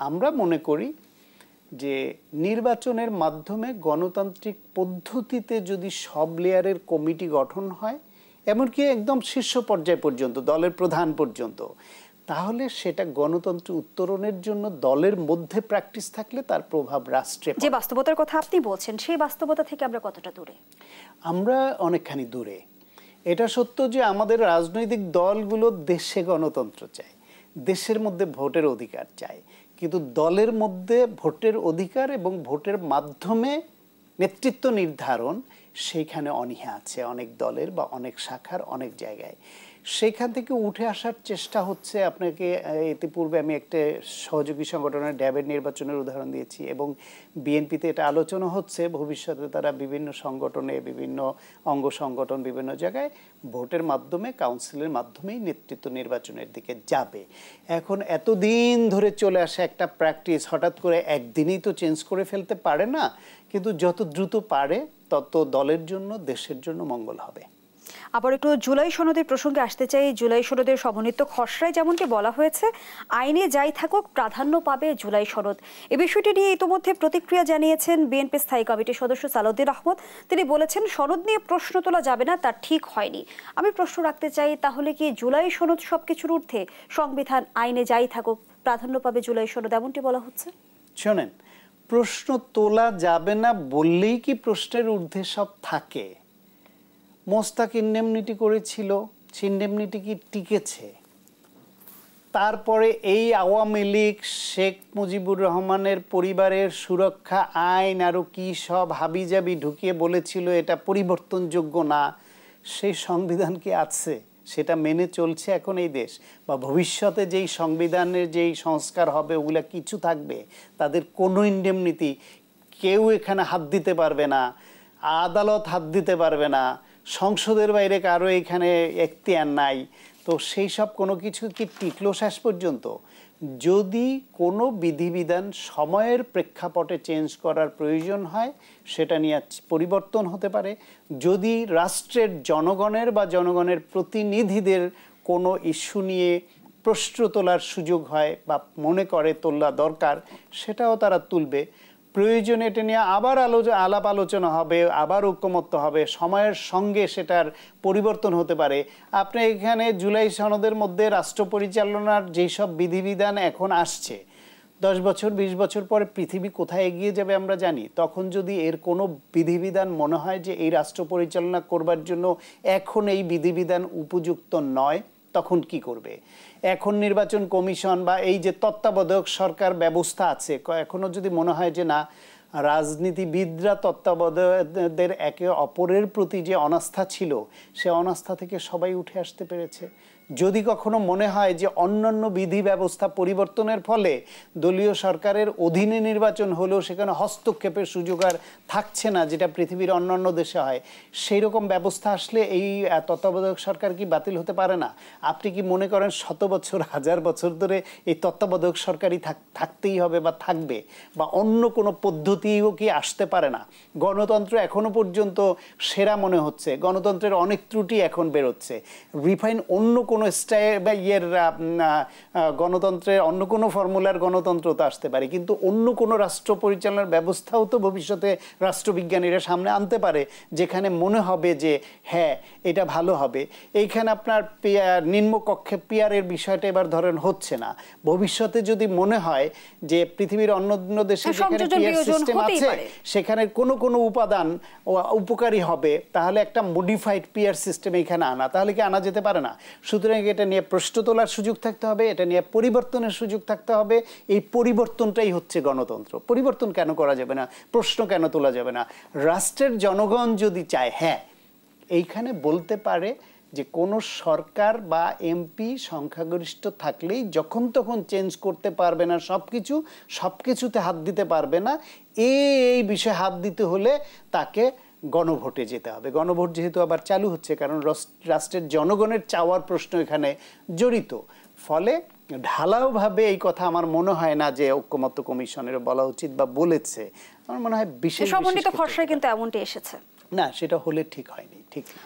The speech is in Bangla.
আমরা মনে করি যে নির্বাচনের মাধ্যমে গণতান্ত্রিক পদ্ধতিতে যদি সব লেয়ারের কমিটি গঠন হয়, এমনকি একদম শীর্ষ পর্যায় পর্যন্ত, দলের প্রধান পর্যন্ত, তাহলে সেটা গণতন্ত্র উত্তরণের জন্য দলের মধ্যে প্র্যাকটিস থাকলে তার প্রভাব রাষ্ট্রে। যে বাস্তবতার কথা আপনি বলছেন, সেই বাস্তবতা থেকে আমরা কতটা দূরে? আমরা অনেকখানি দূরে। এটা সত্য যে আমাদের রাজনৈতিক দলগুলো দেশে গণতন্ত্র চায়, দেশের মধ্যে ভোটের অধিকার চায়, কিন্তু দলের মধ্যে ভোটের অধিকার এবং ভোটের মাধ্যমে নেতৃত্ব নির্ধারণ, সেইখানে অনীহা আছে অনেক দলের বা অনেক শাখার অনেক জায়গায়। সেখান থেকে উঠে আসার চেষ্টা হচ্ছে। আপনাকে ইতিপূর্বে আমি একটা সহযোগী সংগঠনের ড্যাবের নির্বাচনের উদাহরণ দিয়েছি, এবং বিএনপিতে এটা আলোচনা হচ্ছে ভবিষ্যতে তারা বিভিন্ন সংগঠনে, বিভিন্ন অঙ্গ সংগঠন, বিভিন্ন জায়গায় ভোটের মাধ্যমে, কাউন্সিলের মাধ্যমেই নেতৃত্ব নির্বাচনের দিকে যাবে। এখন এতদিন ধরে চলে আসা একটা প্র্যাকটিস হঠাৎ করে একদিনেই তো চেঞ্জ করে ফেলতে পারে না, কিন্তু যত দ্রুত পারে তত দলের জন্য, দেশের জন্য মঙ্গল হবে। আবার একটু জুলাই সনদের প্রসঙ্গে আসতে চাই। জুলাই সনদের সমন্বিত খসড়ায় যেমনটি বলা হয়েছে, আইনে যাই থাকুক প্রাধান্য পাবে জুলাই সনদ। এ বিষয়টি নিয়ে ইতোমধ্যে প্রতিক্রিয়া জানিয়েছেন বিএনপি স্থায়ী কমিটির সদস্য সালাউদ্দিন আহমদ। তিনি বলেছেন, সনদ নিয়ে প্রশ্ন তোলা যাবে না, তা ঠিক হয়নি। আমি প্রশ্ন রাখতে চাই, তাহলে কি জুলাই সনদ সবকিছুর ঊর্ধ্বে? সংবিধান, আইনে যাই থাকুক প্রাধান্য পাবে জুলাই সনদ, এমনটি বলা হচ্ছে। শোনেন, প্রশ্ন তোলা যাবে না বললেই কি প্রশ্নের ঊর্ধ্বে সব থাকে? মোস্তাক ইন্ডেমনিটি করেছিল, সে ইন্ডেমনিটি কি টিকেছে? তারপরে এই আওয়ামী লীগ শেখ মুজিবুর রহমানের পরিবারের সুরক্ষা আইন আরও কি সব হাবিজাবি ঢুকিয়ে বলেছিল এটা পরিবর্তনযোগ্য না। সেই সংবিধান কি আছে? সেটা মেনে চলছে এখন এই দেশ? বা ভবিষ্যতে যেই সংবিধানের যেই সংস্কার হবে ওগুলা কিছু থাকবে? তাদের কোনো ইন্ডেমনিটি, কেউ এখানে হাত দিতে পারবে না, আদালত হাত দিতে পারবে না, সংসদের বাইরে কারো এখানে এখতিয়ার নাই। তো সেই সব কোনো কিছু কি টিকলো শেষ পর্যন্ত? যদি কোনো বিধিবিধান সময়ের প্রেক্ষাপটে চেঞ্জ করার প্রয়োজন হয়, সেটা নিয়ে পরিবর্তন হতে পারে। যদি রাষ্ট্রের জনগণের বা জনগণের প্রতিনিধিদের কোনো ইস্যু নিয়ে প্রশ্ন তোলার সুযোগ হয় বা মনে করে তোলা দরকার, সেটাও তারা তুলবে। প্রয়োজনে এটা নিয়ে আবার আলাপ আলোচনা হবে, আবার ঐকমত্য হবে, সময়ের সঙ্গে সেটার পরিবর্তন হতে পারে। আপনি এখানে জুলাই সনদের মধ্যে রাষ্ট্র পরিচালনার যেসব বিধিবিধান এখন আসছে, 10 বছর 20 বছর পরে পৃথিবী কোথায় এগিয়ে যাবে আমরা জানি। তখন যদি এর কোনো বিধিবিধান মনে হয় যে এই রাষ্ট্র পরিচালনা করবার জন্য এখন এই বিধিবিধান উপযুক্ত নয়, তখন কি করবে? এখন নির্বাচন কমিশন বা এই যে তত্ত্বাবধায়ক সরকার ব্যবস্থা আছে, এখনো যদি মনে হয় যে না, রাজনীতিবিদরা তত্ত্বাবধায়কদের একে অপরের প্রতি যে অনাস্থা ছিল, সে অনাস্থা থেকে সবাই উঠে আসতে পেরেছে। যদি কখনো মনে হয় যে অন্যান্য বিধি ব্যবস্থা পরিবর্তনের ফলে দলীয় সরকারের অধীনে নির্বাচন হলেও সেখানে হস্তক্ষেপের সুযোগ আর থাকছে না, যেটা পৃথিবীর অন্যান্য দেশে হয়, সেই রকম ব্যবস্থা আসলে এই তত্ত্বাবধায়ক সরকার কি বাতিল হতে পারে না? আপনি কি মনে করেন 100 বছর 1000 বছর ধরে এই তত্ত্বাবধায়ক সরকারই থাকতেই হবে বা থাকবে? বা অন্য কোনো পদ্ধতিও কি আসতে পারে না? গণতন্ত্র এখনো পর্যন্ত সেরা মনে হচ্ছে, গণতন্ত্রের অনেক ত্রুটি এখন বেরোচ্ছে। রিফাইন অন্য কোনো স্টাইল বা গণতন্ত্রের অন্য কোনো ফর্মুলার গণতন্ত্র তো আসতে পারে, কিন্তু অন্য কোনো রাষ্ট্র পরিচালনার ব্যবস্থাও তো ভবিষ্যতে রাষ্ট্রবিজ্ঞানীরা সামনে আনতে পারে, যেখানে মনে হবে যে হ্যাঁ এটা ভালো হবে। এইখানে আপনার নিম্নকক্ষে পিয়ারের বিষয়টা এবার ধরেন হচ্ছে না। ভবিষ্যতে যদি মনে হয় যে পৃথিবীর অন্য দেশে যেখানে পিয়ার সিস্টেম আছে সেখানে কোনো কোনো উপাদান উপকারী হবে, তাহলে একটা মডিফাইড পিয়ার সিস্টেম এখানে আনা, তাহলে কি আনা যেতে পারে না? সুতরাং এটা নিয়ে প্রশ্ন তোলার সুযোগ থাকতে হবে, এটা নিয়ে পরিবর্তনের সুযোগ থাকতে হবে। এই পরিবর্তনটাই হচ্ছে গণতন্ত্র। পরিবর্তন কেন করা যাবে না? প্রশ্ন কেন তোলা যাবে না? রাষ্ট্রের জনগণ যদি চায়, হ্যাঁ, এইখানে বলতে পারে যে কোনো সরকার বা এমপি সংখ্যাগরিষ্ঠ থাকলেই যখন তখন চেঞ্জ করতে পারবে না, সবকিছুতে হাত দিতে পারবে না। এই বিষয়ে হাত দিতে হলে তাকে গণভোটে যেতে হবে। গণভোট যেহেতু আবার চালু হচ্ছে, কারণ রাষ্ট্রের জনগণের চাওয়ার প্রশ্ন এখানে জড়িত, ফলে ঢালাওভাবে এই কথা আমার মনে হয় না যে ঐকমত্য কমিশনের বলা উচিত বা বলেছে। আমার মনে হয় বিশেষ সমন্বিত খসড়ায় কিন্তু এমনটি এসেছে না, সেটা হলে ঠিক হয়নি, ঠিক না।